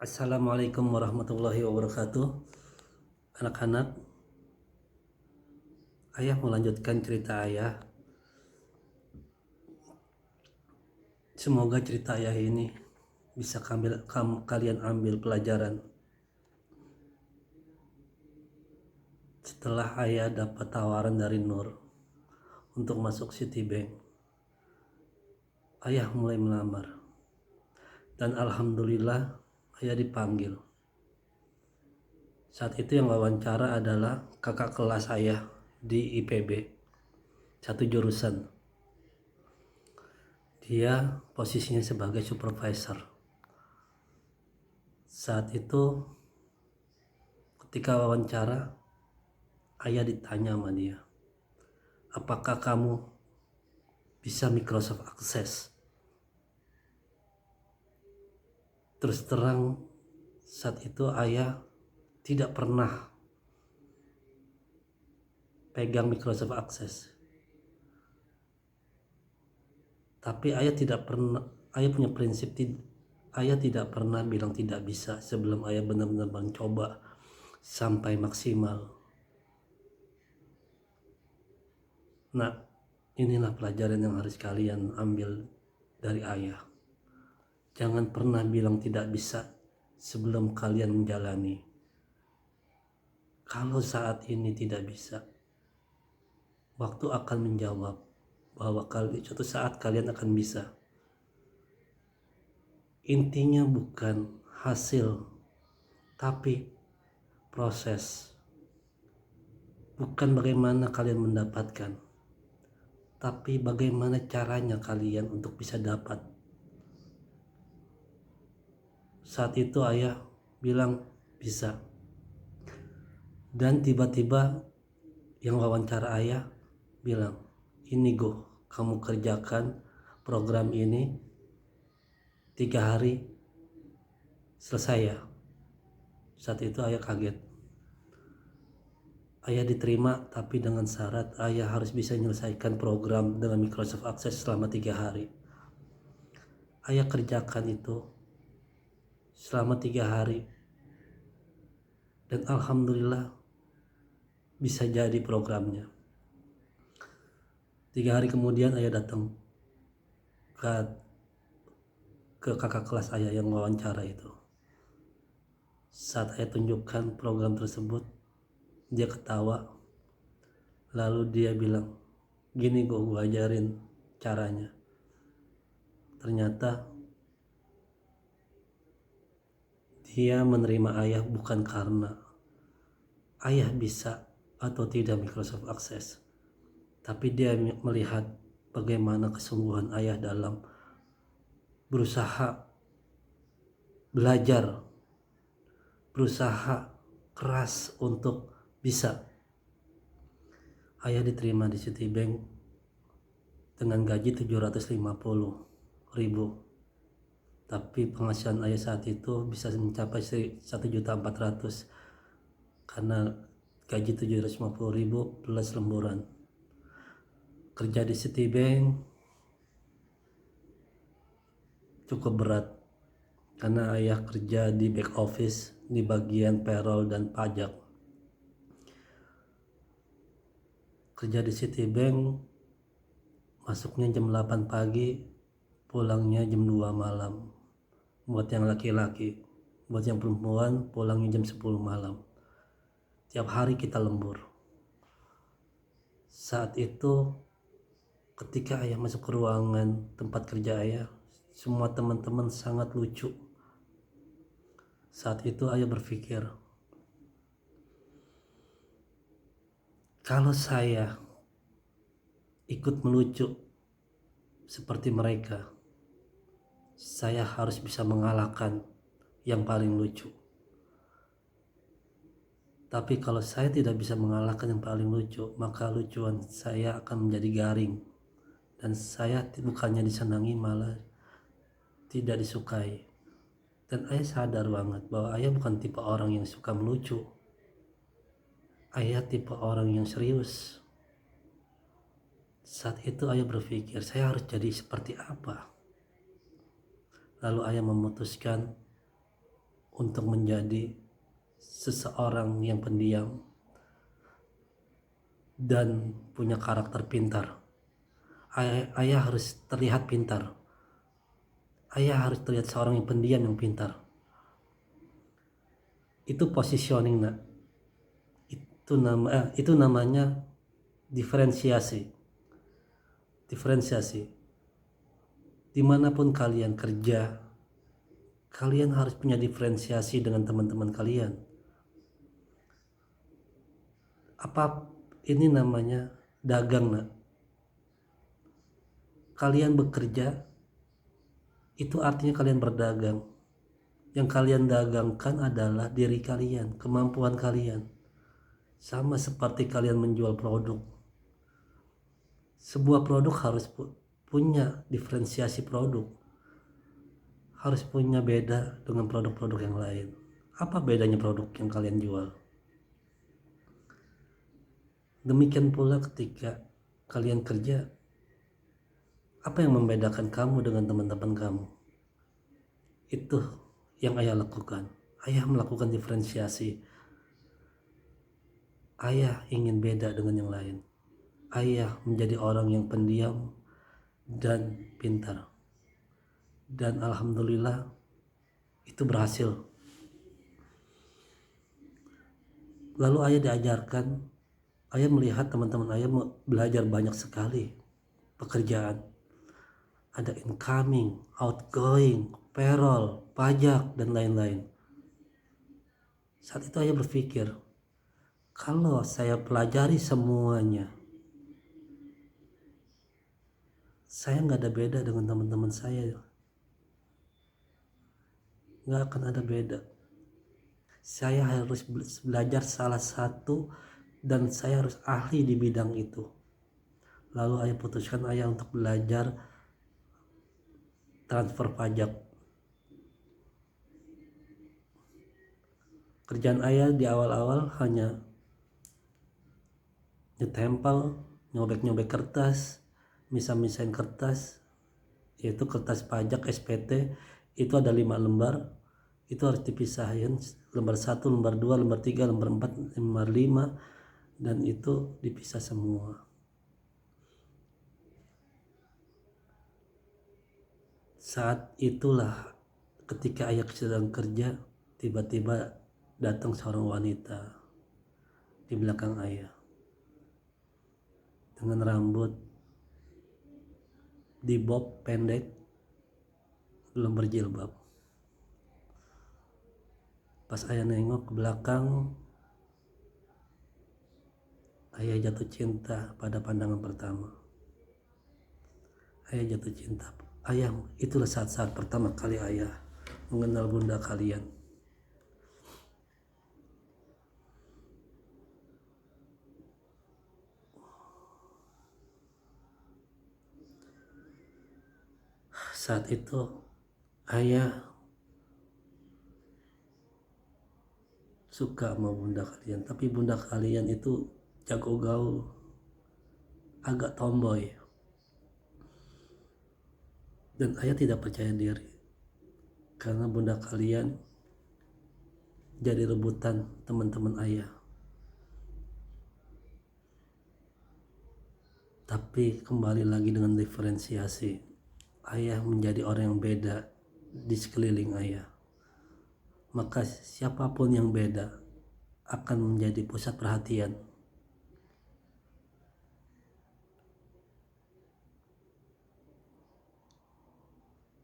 Assalamualaikum warahmatullahi wabarakatuh. Anak-anak, ayah melanjutkan cerita ayah. Semoga cerita ayah ini bisa kalian ambil pelajaran. Setelah ayah dapat tawaran dari Nur untuk masuk Citibank, ayah mulai melamar. Dan alhamdulillah ayah dipanggil. Saat itu yang wawancara adalah kakak kelas ayah di IPB, satu jurusan. Dia posisinya sebagai supervisor. Saat itu ketika wawancara, ayah ditanya sama dia, apakah kamu bisa Microsoft Access? Terus terang saat itu ayah tidak pernah pegang Microsoft Access. Tapi ayah punya prinsip, ayah tidak pernah bilang tidak bisa sebelum ayah benar-benar mencoba sampai maksimal. Nah, inilah pelajaran yang harus kalian ambil dari ayah. Jangan pernah bilang tidak bisa sebelum kalian menjalani. Kalau saat ini tidak bisa, waktu akan menjawab bahwa suatu saat kalian akan bisa. Intinya bukan hasil, tapi proses. Bukan bagaimana kalian mendapatkan, tapi bagaimana caranya kalian untuk bisa dapat. Saat itu ayah bilang bisa. Dan tiba-tiba yang wawancara ayah bilang, ini Go, kamu kerjakan program ini 3 hari selesai ya. Saat itu ayah kaget. Ayah diterima, tapi dengan syarat ayah harus bisa menyelesaikan program dengan Microsoft Access selama 3 hari. Ayah kerjakan itu selama 3 hari. Dan alhamdulillah bisa jadi programnya. 3 hari kemudian ayah datang ke kakak kelas ayah yang wawancara itu. Saat ayah tunjukkan program tersebut, dia ketawa. Lalu dia bilang, gini gue ajarin caranya. Ternyata dia menerima ayah bukan karena ayah bisa atau tidak Microsoft Access, tapi dia melihat bagaimana kesungguhan ayah dalam berusaha belajar, berusaha keras untuk bisa. Ayah diterima di Citibank dengan gaji 750.000, tapi penghasilan ayah saat itu bisa mencapai 1.400.000 karena gaji 750.000 plus lemburan. Kerja di Citibank cukup berat karena ayah kerja di back office di bagian payroll dan pajak. Kerja di Citibank masuknya jam 8 pagi, pulangnya jam 2 malam. Buat yang laki-laki, buat yang perempuan pulangnya jam 10 malam. Tiap hari kita lembur. Saat itu ketika ayah masuk ke ruangan tempat kerja ayah, semua teman-teman sangat lucu. Saat itu ayah berpikir, kalau saya ikut melucu seperti mereka, saya harus bisa mengalahkan yang paling lucu. Tapi kalau saya tidak bisa mengalahkan yang paling lucu, maka lucuan saya akan menjadi garing. Dan saya bukannya disenangi, malah tidak disukai. Dan ayah sadar banget bahwa ayah bukan tipe orang yang suka melucu. Ayah tipe orang yang serius. Saat itu ayah berpikir, saya harus jadi seperti apa? Lalu ayah memutuskan untuk menjadi seseorang yang pendiam dan punya karakter pintar. Ayah harus terlihat pintar. Ayah harus terlihat seorang yang pendiam yang pintar. Itu positioning, nak. Itu namanya diferensiasi. Dimanapun kalian kerja, kalian harus punya diferensiasi dengan teman-teman kalian. Ini namanya dagang, nak. Kalian bekerja, itu artinya kalian berdagang. Yang kalian dagangkan adalah diri kalian, kemampuan kalian. Sama seperti kalian menjual produk. Sebuah produk harus punya diferensiasi produk. Harus punya beda dengan produk-produk yang lain. Apa bedanya produk yang kalian jual? Demikian pula ketika kalian kerja, apa yang membedakan kamu dengan teman-teman kamu? Itu yang ayah lakukan. Ayah melakukan diferensiasi. Ayah ingin beda dengan yang lain. Ayah menjadi orang yang pendiam dan pintar. Dan alhamdulillah itu berhasil. Lalu ayah diajarkan, ayah melihat teman-teman ayah belajar banyak sekali pekerjaan. Ada incoming, outgoing, payroll, pajak, dan lain-lain. Saat itu ayah berpikir, kalau saya pelajari semuanya, saya nggak ada beda dengan teman-teman saya. Nggak akan ada beda. Saya harus belajar salah satu dan saya harus ahli di bidang itu. Lalu ayah putuskan ayah untuk belajar transfer pajak. Kerjaan ayah di awal-awal hanya nyetempel, nyobek-nyobek kertas, misah-misahin kertas, yaitu kertas pajak SPT. Itu ada 5 lembar, itu harus dipisahin, lembar 1, lembar 2, lembar 3, lembar 4, lembar 5, dan itu dipisah semua. Saat itulah ketika ayah sedang kerja, tiba-tiba datang seorang wanita di belakang ayah dengan rambut di bob pendek, belum berjilbab. Pas ayah nengok ke belakang, ayah jatuh cinta pada pandangan pertama. Ayah jatuh cinta. Itulah saat-saat pertama kali ayah mengenal bunda kalian. Saat itu ayah suka sama bunda kalian, tapi bunda kalian itu jago gaul, agak tomboy, dan ayah tidak percaya diri karena bunda kalian jadi rebutan teman-teman ayah. Tapi kembali lagi dengan diferensiasi, ayah menjadi orang yang beda di sekeliling ayah. Maka siapapun yang beda akan menjadi pusat perhatian.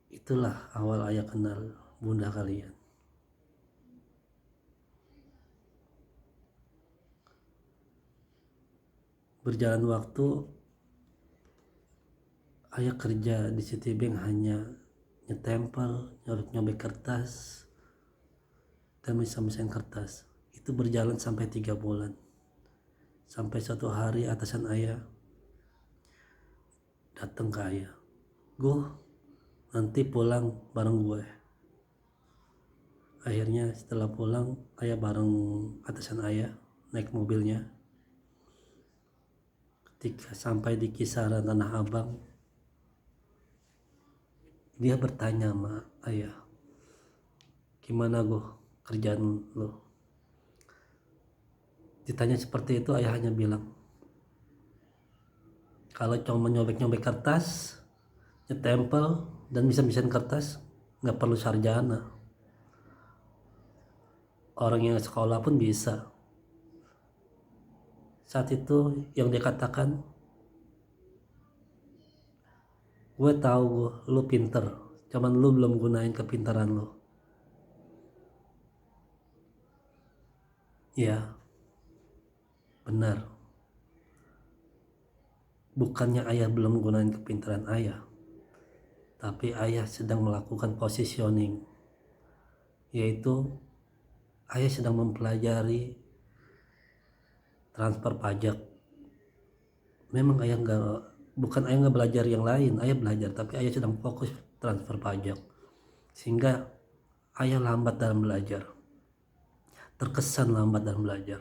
Itulah awal ayah kenal bunda kalian. Berjalan waktu, ayah kerja di Citibank hanya nyetempel, nyobek kertas, dan misah-misahin kertas. Itu berjalan sampai 3 bulan. Sampai suatu hari atasan ayah datang ke ayah, "Go, nanti pulang bareng gue." Akhirnya setelah pulang, ayah bareng atasan ayah naik mobilnya. Ketika sampai di kisaran Tanah Abang, dia bertanya sama ayah, gimana kerjaan lo? Ditanya seperti itu, ayah hanya bilang, kalau cuma nyobek-nyobek kertas, nyetempel, dan bisa-bisain kertas, nggak perlu sarjana. Orang yang sekolah pun bisa. Saat itu yang dia katakan, gue tahu lu pinter, cuman lu belum gunain kepintaran lu. Ya, benar. Bukannya ayah belum gunain kepintaran ayah, tapi ayah sedang melakukan positioning, yaitu ayah sedang mempelajari transfer pajak. Memang ayah bukan ayah nggak belajar yang lain, ayah belajar, tapi ayah sedang fokus transfer pajak, sehingga ayah lambat dalam belajar, terkesan lambat dalam belajar.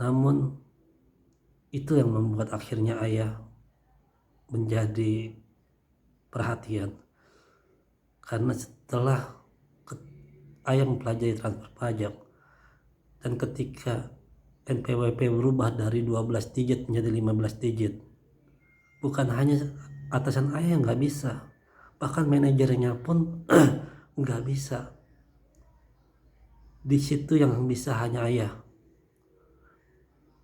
Namun itu yang membuat akhirnya ayah menjadi perhatian, karena setelah ayah mempelajari transfer pajak, dan ketika NPWP berubah dari 12 digit menjadi 15 digit, bukan hanya atasan ayah yang nggak bisa, bahkan manajernya pun nggak bisa. Di situ yang bisa hanya ayah.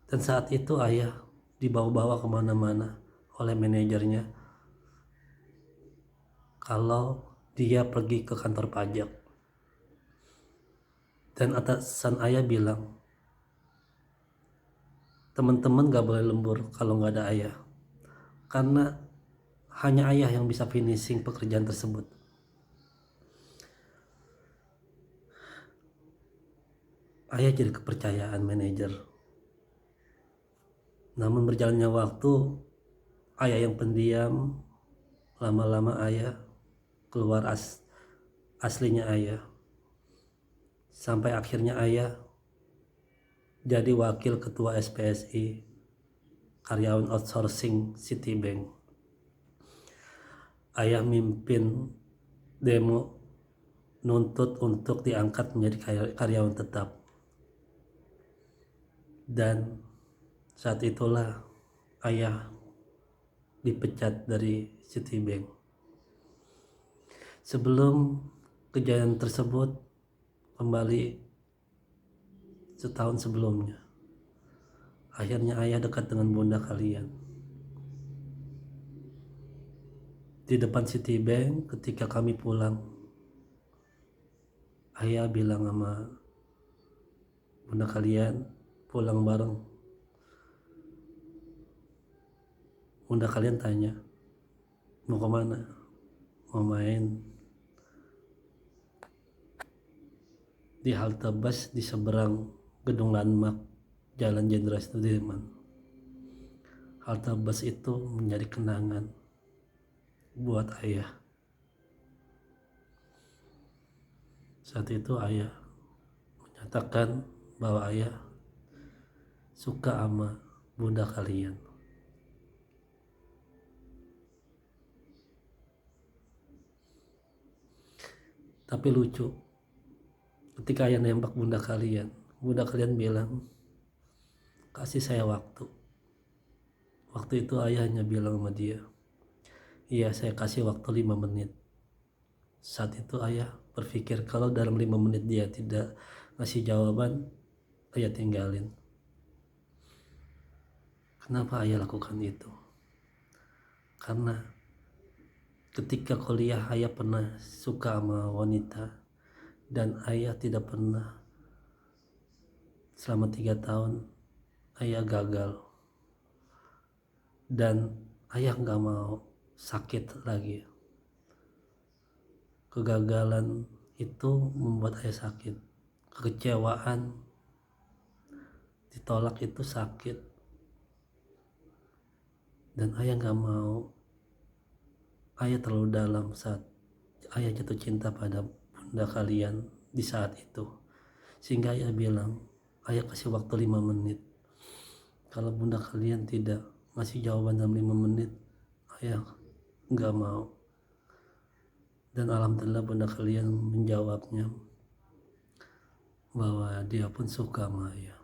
Dan saat itu ayah dibawa-bawa kemana-mana oleh manajernya kalau dia pergi ke kantor pajak. Dan atasan ayah bilang, teman-teman gak boleh lembur kalau gak ada ayah, karena hanya ayah yang bisa finishing pekerjaan tersebut. Ayah jadi kepercayaan manajer. Namun berjalannya waktu, ayah yang pendiam, lama-lama ayah keluar aslinya ayah. Sampai akhirnya ayah jadi wakil ketua SPSI, karyawan outsourcing Citibank. Ayah mimpin demo nuntut untuk diangkat menjadi karyawan tetap. Dan saat itulah ayah dipecat dari Citibank. Sebelum kejadian tersebut, kembali setahun sebelumnya, akhirnya ayah dekat dengan bunda kalian. Di depan Citibank ketika kami pulang, ayah bilang sama bunda kalian pulang bareng. Bunda kalian tanya, mau kemana? Mau main di halte bus di seberang gedung landmark Jalan Jenderal Sudirman. Halte bus itu menjadi kenangan buat ayah. Saat itu ayah menyatakan bahwa ayah suka sama bunda kalian. Tapi lucu, ketika ayah nembak bunda kalian bilang, kasih saya waktu. Waktu itu ayah hanya bilang sama dia, iya saya kasih waktu 5 menit. Saat itu ayah berpikir kalau dalam 5 menit dia tidak ngasih jawaban, ayah tinggalin. Kenapa ayah lakukan itu? Karena ketika kuliah ayah pernah suka sama wanita, dan ayah tidak pernah, selama 3 tahun ayah gagal, dan ayah gak mau sakit lagi. Kegagalan itu membuat ayah sakit, kekecewaan, ditolak itu sakit, dan ayah gak mau. Ayah terlalu dalam saat ayah jatuh cinta pada bunda kalian di saat itu, sehingga ayah bilang, ayah kasih waktu 5 menit. Kalau bunda kalian tidak ngasih jawaban dalam 5 menit, ayah gak mau. Dan alhamdulillah bunda kalian menjawabnya bahwa dia pun suka sama ayah.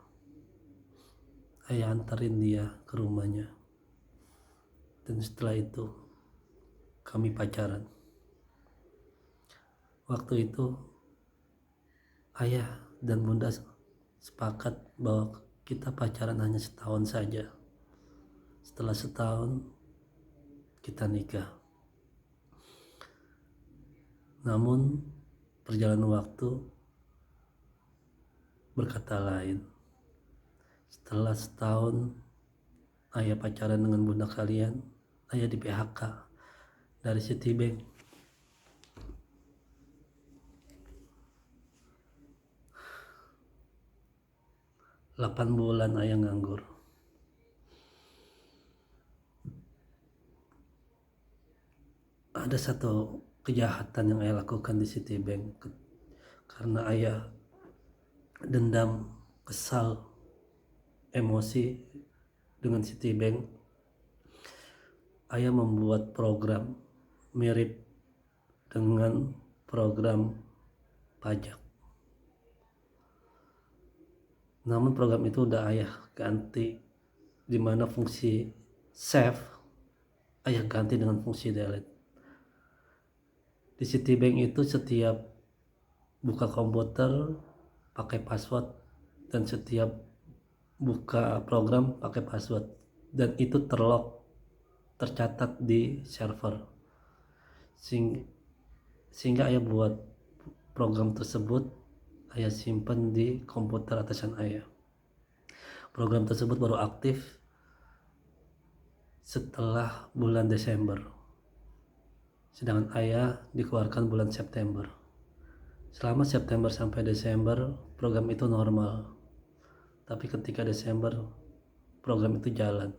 Ayah antarin dia ke rumahnya, dan setelah itu kami pacaran. Waktu itu ayah dan bunda sepakat bahwa kita pacaran hanya setahun saja. Setelah setahun kita nikah. Namun perjalanan waktu berkata lain. Setelah setahun ayah pacaran dengan bunda kalian, ayah di PHK dari Citibank. 8 bulan ayah nganggur. Ada satu kejahatan yang ayah lakukan di Citibank karena ayah dendam, kesal, emosi dengan Citibank. Ayah membuat program mirip dengan program pajak. Namun program itu udah ayah ganti, di mana fungsi save ayah ganti dengan fungsi delete. Di Citibank itu setiap buka komputer pakai password, dan setiap buka program pakai password, dan itu tercatat di server. Sehingga ayah buat program tersebut, ayah simpan di komputer atasan ayah. Program tersebut baru aktif setelah bulan Desember, sedangkan ayah dikeluarkan bulan September. Selama September sampai Desember program itu normal, tapi ketika Desember program itu jalan.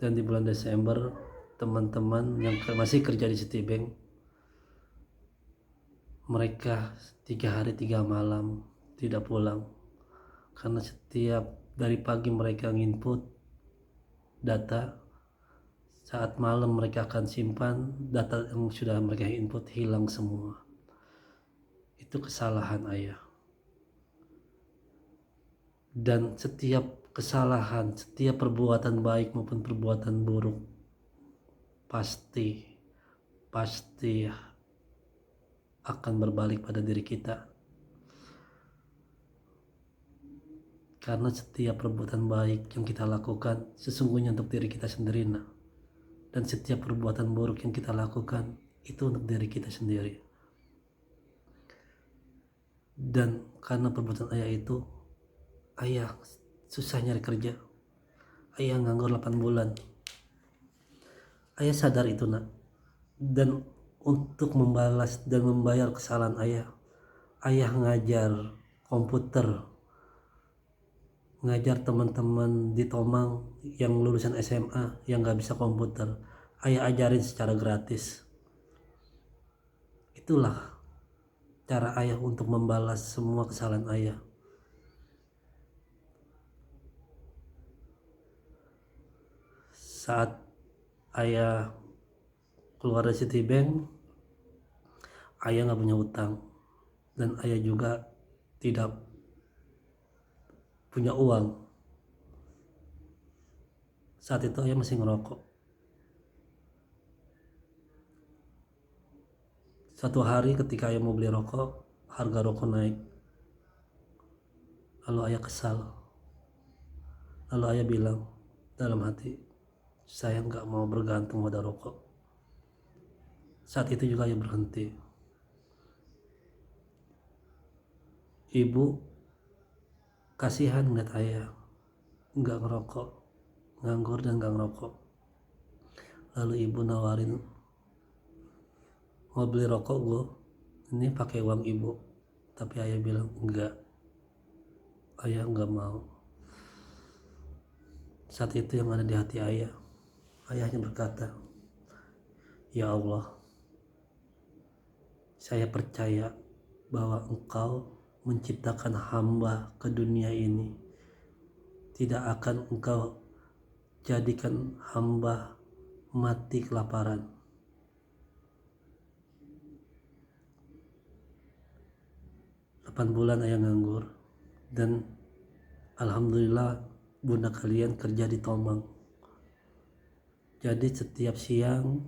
Dan di bulan Desember teman-teman yang masih kerja di Citibank, mereka 3 hari 3 malam tidak pulang, karena setiap dari pagi mereka nginput data, saat malam mereka akan simpan data yang sudah mereka input hilang semua. Itu kesalahan ayah. Dan setiap kesalahan, setiap perbuatan baik maupun perbuatan buruk pasti akan berbalik pada diri kita. Karena setiap perbuatan baik yang kita lakukan sesungguhnya untuk diri kita sendiri, dan setiap perbuatan buruk yang kita lakukan itu untuk diri kita sendiri. Dan karena perbuatan ayah itu, ayah susah nyari kerja, ayah nganggur 8 bulan. Ayah sadar itu, dan untuk membalas dan membayar kesalahan ayah ngajar komputer, ngajar teman-teman di Tomang yang lulusan SMA yang gak bisa komputer, ayah ajarin secara gratis. Itulah cara ayah untuk membalas semua kesalahan ayah. Saat ayah keluar dari Citibank, ayah gak punya utang, dan ayah juga tidak punya uang. Saat itu ayah masih ngerokok. Satu hari ketika ayah mau beli rokok, harga rokok naik. Lalu ayah kesal. Lalu ayah bilang dalam hati, saya nggak mau bergantung pada rokok. Saat itu juga ayah berhenti. Ibu kasihan ngeliat ayah nggak ngerokok, nganggur dan nggak ngerokok. Lalu ibu nawarin, mau beli rokok gue, ini pakai uang ibu. Tapi ayah bilang enggak, ayah nggak mau. Saat itu yang ada di hati ayah hanya berkata, ya Allah, saya percaya bahwa Engkau menciptakan hamba ke dunia ini. Tidak akan Engkau jadikan hamba mati kelaparan. 8 bulan ayah nganggur, dan alhamdulillah bunda kalian kerja di Tomang. Jadi setiap siang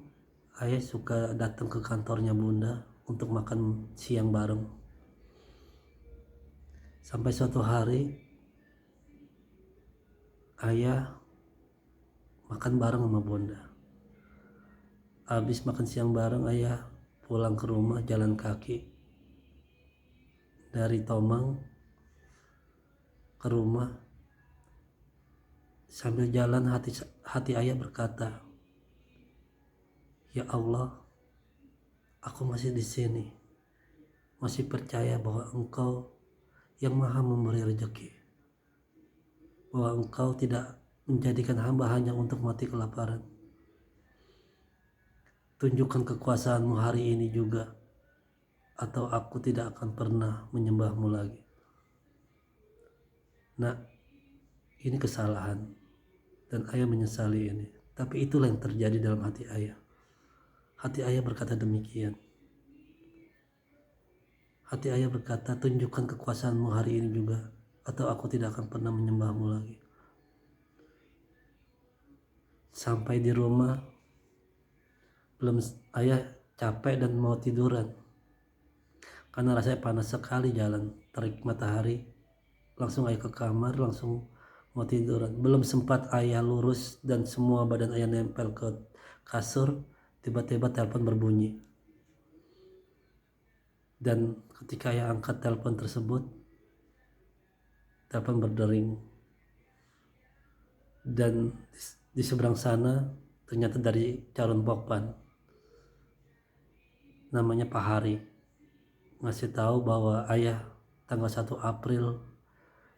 ayah suka datang ke kantornya bunda untuk makan siang bareng. Sampai suatu hari ayah makan bareng sama bunda. Habis makan siang bareng, ayah pulang ke rumah jalan kaki dari Tomang ke rumah. Sambil jalan hati ayah berkata, "Ya Allah, aku masih di sini, masih percaya bahwa Engkau yang maha memberi rezeki, bahwa Engkau tidak menjadikan hamba hanya untuk mati kelaparan. Tunjukkan kekuasaan-Mu hari ini juga, atau aku tidak akan pernah menyembah-Mu lagi." Nah, ini kesalahan, dan ayah menyesali ini. Tapi itulah yang terjadi dalam hati ayah. Hati ayah berkata demikian. Hati ayah berkata, tunjukkan kekuasaan-Mu hari ini juga, atau aku tidak akan pernah menyembah-Mu lagi. Sampai di rumah, ayah capek dan mau tiduran. Karena rasanya panas sekali jalan, terik matahari. Langsung ayah ke kamar, langsung mau tiduran. Belum sempat ayah lurus dan semua badan ayah nempel ke kasur, tiba-tiba telepon berbunyi. Dan ketika ayah angkat telepon tersebut, telepon berdering. Dan di seberang sana ternyata dari calon pokpan, namanya Pak Hari, ngasih tahu bahwa ayah tanggal 1 April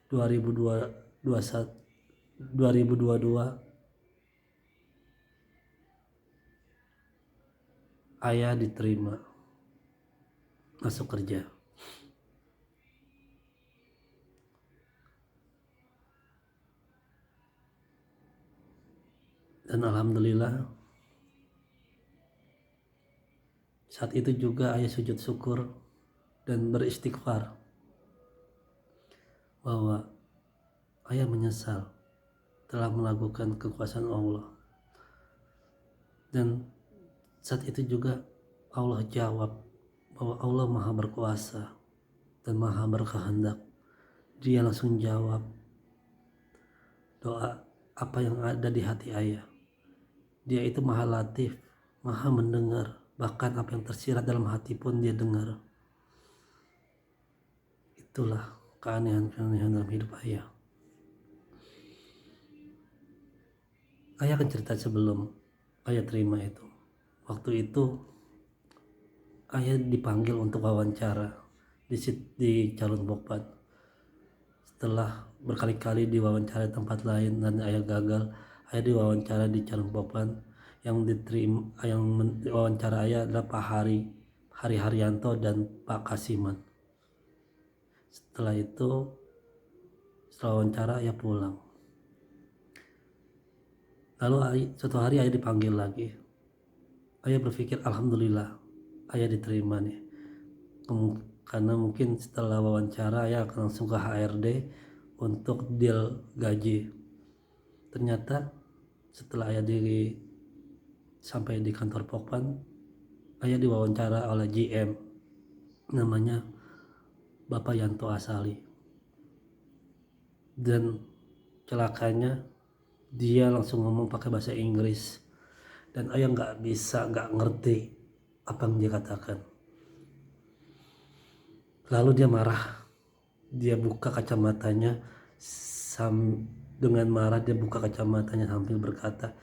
2022 ayah diterima masuk kerja. Dan alhamdulillah saat itu juga ayah sujud syukur dan beristighfar bahwa ayah menyesal telah melakukan kekuasaan Allah. Dan saat itu juga Allah jawab bahwa Allah maha berkuasa dan maha berkehendak. Dia langsung jawab doa apa yang ada di hati ayah. Dia itu maha latif, maha mendengar, bahkan apa yang tersirat dalam hati pun dia dengar. Itulah keanehan-keanehan dalam hidup ayah. Ayah akan cerita sebelum ayah terima itu. Waktu itu ayah dipanggil untuk wawancara di calon pokpan. Setelah berkali-kali diwawancara tempat lain dan ayah gagal, ayah diwawancara di calon pokpan. Yang diwawancara ayah adalah Pak Hari Haryanto dan Pak Kasiman. Setelah wawancara ayah pulang. Lalu suatu hari ayah dipanggil lagi. Ayah berpikir alhamdulillah ayah diterima nih. Karena mungkin setelah wawancara ayah akan langsung ke HRD untuk deal gaji. Ternyata setelah ayah sampai di kantor pokpan, ayah diwawancara oleh GM namanya Bapak Yanto Asali. Dan celakanya dia langsung ngomong pakai bahasa Inggris dan ayah nggak ngerti apa yang dia katakan. Lalu dia marah, dia buka kacamatanya dengan marah dia buka kacamatanya sambil berkata,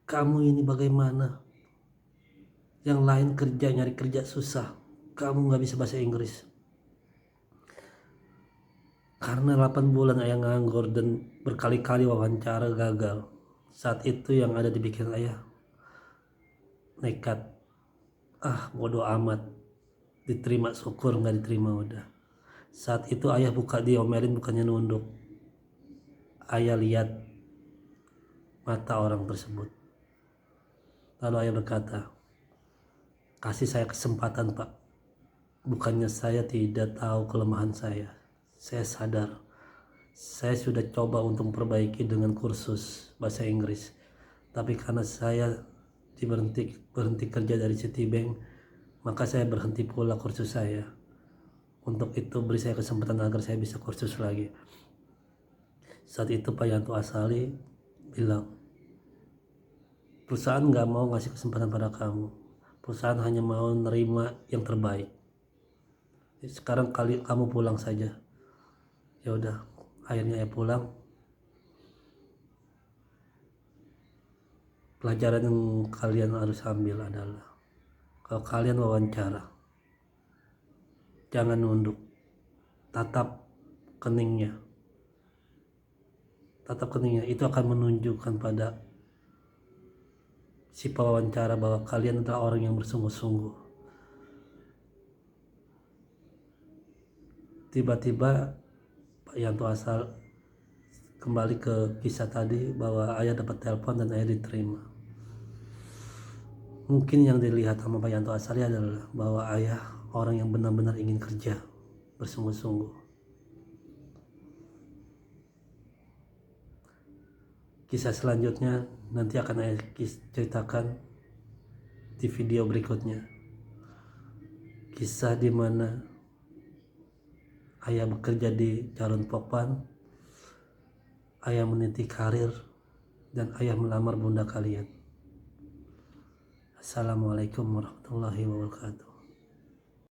"Kamu ini bagaimana? Yang lain nyari kerja susah, kamu nggak bisa bahasa Inggris." Karena 8 bulan ayah nganggur dan berkali-kali wawancara gagal. Saat itu yang ada di pikiran ayah, nekat. Bodoh amat. Diterima syukur, nggak diterima udah. Saat itu ayah diomelin bukannya nunduk. Ayah lihat mata orang tersebut. Lalu ayah berkata, "Kasih saya kesempatan, Pak. Bukannya saya tidak tahu kelemahan saya sadar. Saya sudah coba untuk memperbaiki dengan kursus bahasa Inggris. Tapi karena saya berhenti kerja dari Citibank, maka saya berhenti pula kursus saya. Untuk itu beri saya kesempatan agar saya bisa kursus lagi. Saat itu Pak Yanto Asali bilang, perusahaan nggak mau ngasih kesempatan pada kamu. Perusahaan hanya mau nerima yang terbaik. Sekarang kamu pulang saja. Ya udah, akhirnya saya pulang. Pelajaran yang kalian harus ambil adalah, kalau kalian wawancara, jangan nunduk, tatap keningnya. Tatap keningnya itu akan menunjukkan pada si pewawancara bahwa kalian adalah orang yang bersungguh-sungguh. Tiba-tiba Pak Yanto Asal kembali ke kisah tadi bahwa ayah dapat telepon dan ayah diterima. Mungkin yang dilihat sama Pak Yanto Asali adalah bahwa ayah orang yang benar-benar ingin kerja bersungguh-sungguh. Kisah selanjutnya nanti akan saya ceritakan di video berikutnya. Kisah di mana ayah bekerja di Carun Pokpan, ayah meniti karir, dan ayah melamar bunda kalian. Assalamualaikum warahmatullahi wabarakatuh.